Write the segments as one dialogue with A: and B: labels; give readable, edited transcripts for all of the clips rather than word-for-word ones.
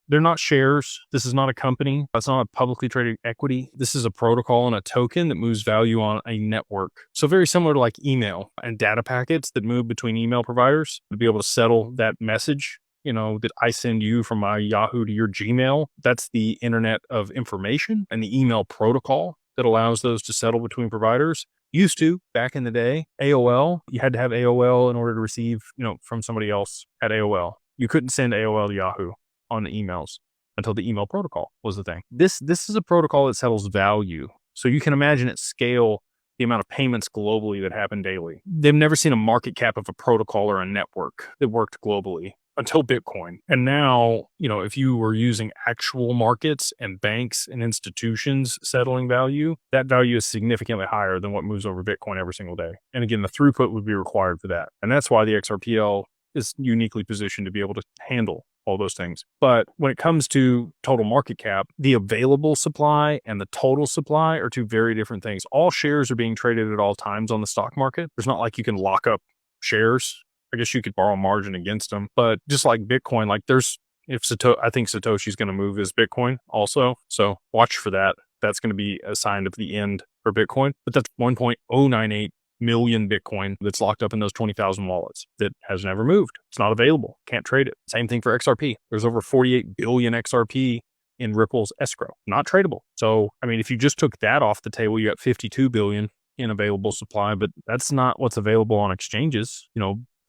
A: They're not shares. This is not a company. It's not a publicly traded equity. This is a protocol and a token that moves value on a network. So very similar to like email and data packets that move between email providers to be able to settle that message, that I send you from my Yahoo to your Gmail. That's the internet of information and the email protocol that allows those to settle between providers. Used to, back in the day, AOL, you had to have AOL in order to receive, from somebody else at AOL. You couldn't send AOL to Yahoo on the emails until the email protocol was the thing. This is a protocol that settles value. So you can imagine at scale the amount of payments globally that happen daily. They've never seen a market cap of a protocol or a network that worked globally until Bitcoin. And now, if you were using actual markets and banks and institutions settling value, that value is significantly higher than what moves over Bitcoin every single day. And again, the throughput would be required for that. And that's why the XRPL is uniquely positioned to be able to handle all those things. But when it comes to total market cap, the available supply and the total supply are two very different things. All shares are being traded at all times on the stock market. There's not like you can lock up shares. I guess you could borrow margin against them. But just like Bitcoin, I think Satoshi's going to move his Bitcoin also. So watch for that. That's going to be a sign of the end for Bitcoin. But that's 1.098 million Bitcoin that's locked up in those 20,000 wallets that has never moved. It's not available. Can't trade it. Same thing for XRP. There's over 48 billion XRP in Ripple's escrow. Not tradable. So, if you just took that off the table, you got 52 billion in available supply, but that's not what's available on exchanges.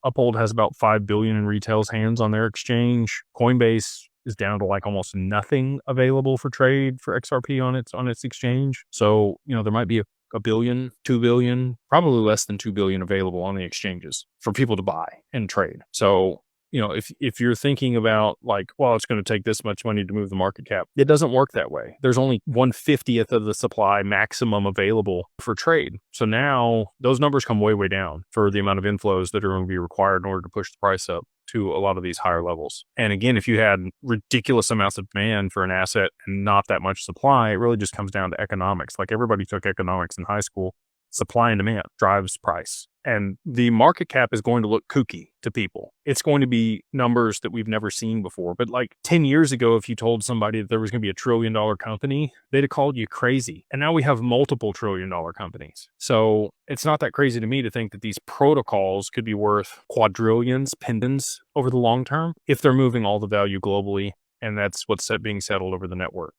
A: Uphold has about 5 billion in retail's hands on their exchange. Coinbase is down to like almost nothing available for trade for XRP on its exchange. So, there might be a billion, 2 billion, probably less than 2 billion available on the exchanges for people to buy and trade. So, if you're thinking about like, well, it's going to take this much money to move the market cap, it doesn't work that way. There's only 1/50th of the supply maximum available for trade. So now those numbers come way, way down for the amount of inflows that are going to be required in order to push the price up to a lot of these higher levels. And again, if you had ridiculous amounts of demand for an asset and not that much supply, it really just comes down to economics. Like everybody took economics in high school. Supply and demand drives price. And the market cap is going to look kooky to people. It's going to be numbers that we've never seen before. But like 10 years ago, if you told somebody that there was going to be $1 trillion company, they'd have called you crazy. And now we have multiple $1 trillion companies. So it's not that crazy to me to think that these protocols could be worth quadrillions, pendants over the long term if they're moving all the value globally. And that's what's being settled over the network.